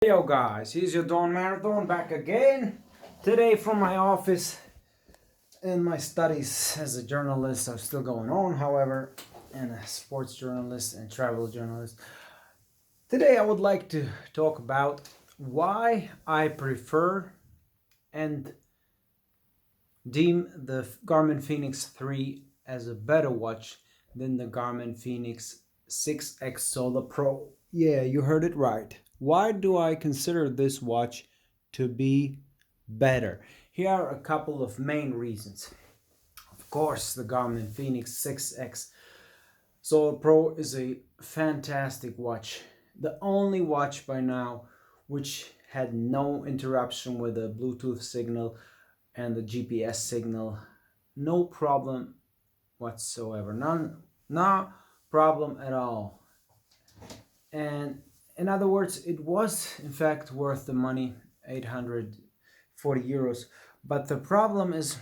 Yo guys, here's your Dawn Marathon back again. Today from my office, and my studies as a journalist are still going on, however, and a sports journalist and travel journalist. Today I would like to talk about why I prefer and deem the Garmin Fenix 3 as a better watch than the Garmin Fenix 6X Solar Pro. Yeah, you heard it right. Why do I consider this watch to be better? Here are a couple of main reasons. Of course, the Garmin Fenix 6X Solar Pro is a fantastic watch. The only watch by now which had no interruption with the Bluetooth signal and the GPS signal. No problem whatsoever. No problem at all. And in other words, it was in fact worth the money, 840 euros. But the problem is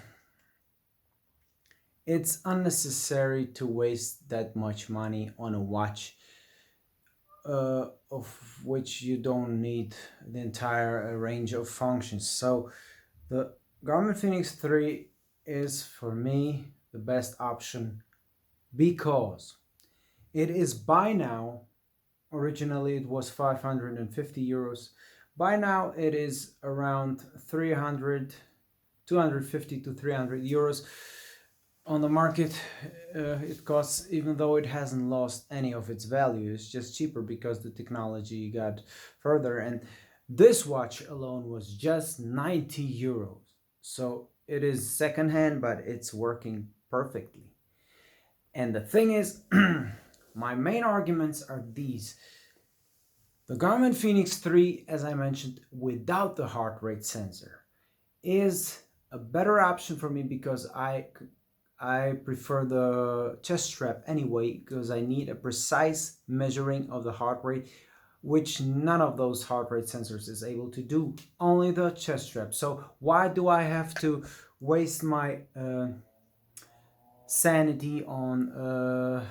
it's unnecessary to waste that much money on a watch of which you don't need the entire range of functions. So the Garmin Fenix 3 is for me the best option because it is by now, originally it was 550 euros, by now it is around 250 to 300 euros on the market. It costs, even though it hasn't lost any of its value, it's just cheaper because the technology got further, and this watch alone was just 90 euros. So it is secondhand, but it's working perfectly. And the thing is, my main arguments are these. The Garmin Fenix 3, as I mentioned, without the heart rate sensor, is a better option for me because I prefer the chest strap anyway, because I need a precise measuring of the heart rate, which none of those heart rate sensors is able to do, only the chest strap. So why do I have to waste my sanity on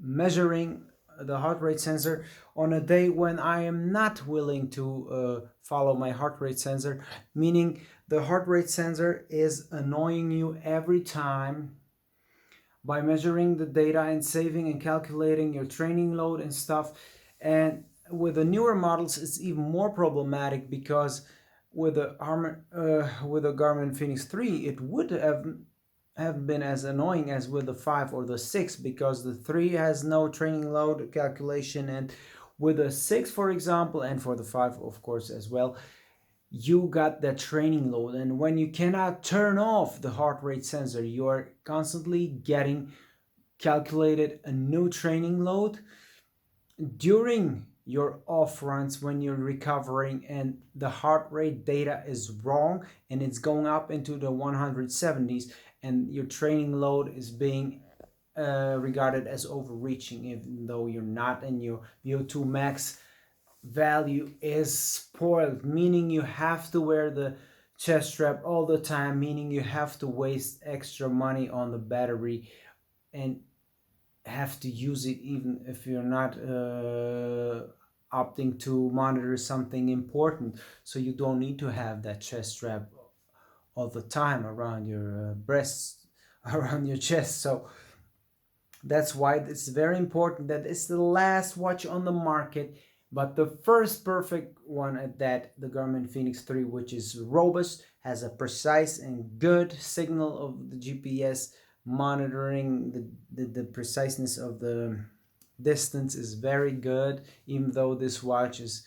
measuring the heart rate sensor on a day when I am not willing to follow my heart rate sensor, meaning the heart rate sensor is annoying you every time by measuring the data and saving and calculating your training load and stuff. And with the newer models, it's even more problematic because with the Garmin Fenix 3, it would have been as annoying as with the 5 or the 6, because the 3 has no training load calculation, and with the 6, for example, and for the 5 of course as well, you got that training load. And when you cannot turn off the heart rate sensor, you are constantly getting calculated a new training load during your off runs when you're recovering, and the heart rate data is wrong and it's going up into the 170s, and your training load is being regarded as overreaching, even though you're not, and your VO2 max value is spoiled, meaning you have to wear the chest strap all the time, meaning you have to waste extra money on the battery and have to use it even if you're not opting to monitor something important. So you don't need to have that chest strap all the time around your breasts, around your chest. So that's why it's very important that it's the last watch on the market, but the first perfect one at that, the Garmin Fenix 3, which is robust, has a precise and good signal of the GPS monitoring. The preciseness of the distance is very good, even though this watch is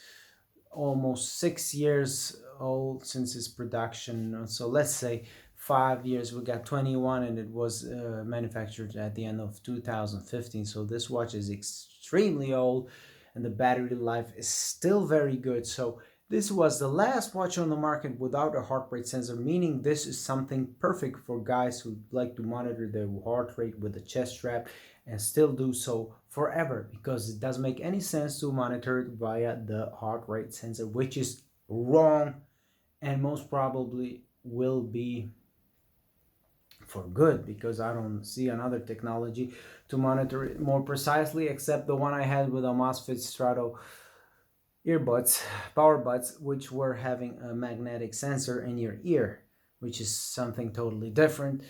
almost 6 years old since its production. So let's say 5 years, we got 21, and it was manufactured at the end of 2015. So this watch is extremely old, and the battery life is still very good. So this was the last watch on the market without a heart rate sensor, meaning this is something perfect for guys who like to monitor their heart rate with a chest strap and still do so forever, because it doesn't make any sense to monitor it via the heart rate sensor, which is wrong and most probably will be for good, because I don't see another technology to monitor it more precisely except the one I had with a MOSFET Strato earbuds, power buds, which were having a magnetic sensor in your ear, which is something totally different,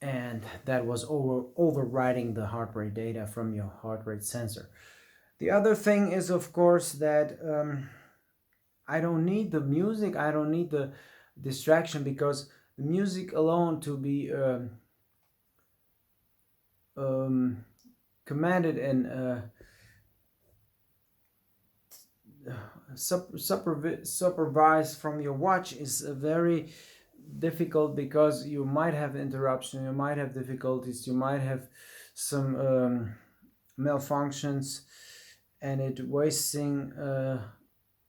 and that was overriding the heart rate data from your heart rate sensor. The other thing is, of course, that I don't need the music, I don't need the distraction, because the music alone to be um, commanded and supervised from your watch is very difficult, because you might have interruption, you might have difficulties, you might have some malfunctions, and it wasting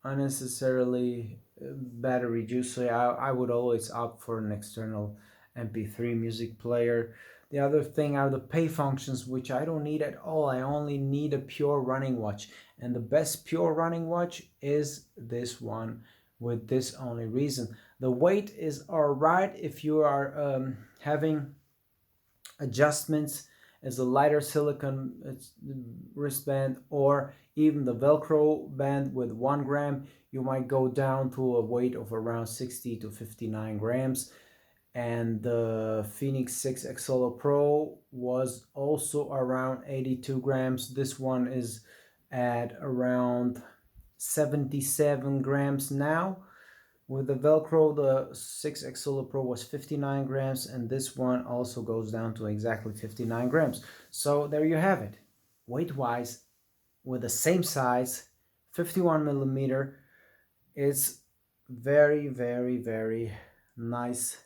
unnecessarily battery juice. So I would always opt for an external MP3 music player. The other thing are the pay functions, which I don't need at all. I only need a pure running watch, and the best pure running watch is this one, with this only reason. The weight is alright if you are having adjustments as a lighter silicone wristband, or even the Velcro band with 1 gram. You might go down to a weight of around 60 to 59 grams. And the Fenix 6 XL Pro was also around 82 grams. This one is at around 77 grams now. With the Velcro, the 6 XL Pro was 59 grams, and this one also goes down to exactly 59 grams. So there you have it. Weight-wise, with the same size, 51 millimeter, it's very, very, very nice.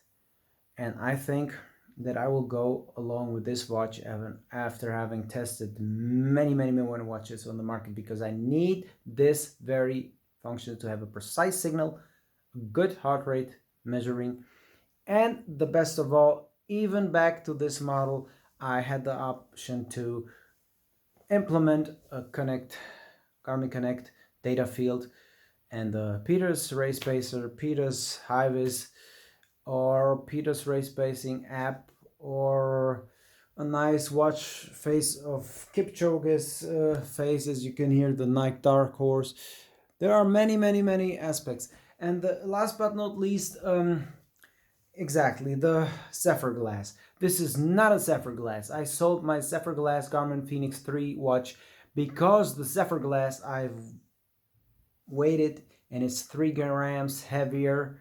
And I think that I will go along with this watch after having tested many watches on the market, because I need this very function to have a precise signal, good heart rate measuring, and the best of all, even back to this model, I had the option to implement a Garmin Connect data field, and the Peters Race Pacer, Peters Hivis, or Peters Race Pacing app, or a nice watch face of Kipchoge's face, as you can hear, the Nike Dark Horse. There are many aspects. And the last but not least, exactly, the Zephyr Glass. This is not a Zephyr Glass. I sold my Zephyr Glass Garmin Fenix 3 watch because the Zephyr Glass, I've weighed it, and it's 3 grams heavier.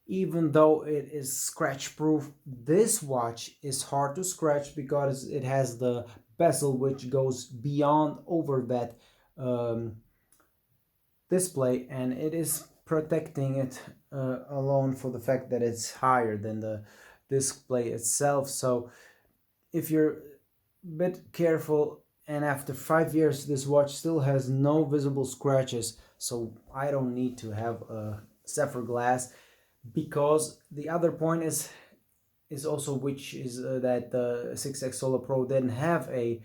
Even though it is scratch proof, this watch is hard to scratch because it has the bezel which goes beyond over that display, and it is protecting it alone for the fact that it's higher than the display itself. So if you're a bit careful, and after 5 years this watch still has no visible scratches, so I don't need to have a Zephyr Glass. Because the other point is also, which is that the 6X Solar Pro didn't have a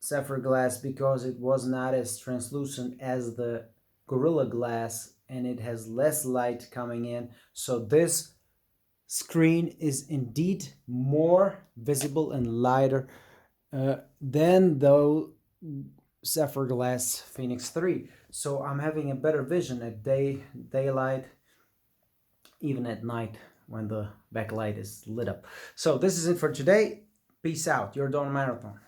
Zephyr Glass, because it was not as translucent as the Gorilla Glass, and it has less light coming in. So this screen is indeed more visible and lighter than the Zephyr Glass Fenix 3. So I'm having a better vision at daylight, even at night when the backlight is lit up. So this is it for today. Peace out. Your Dawn Marathon.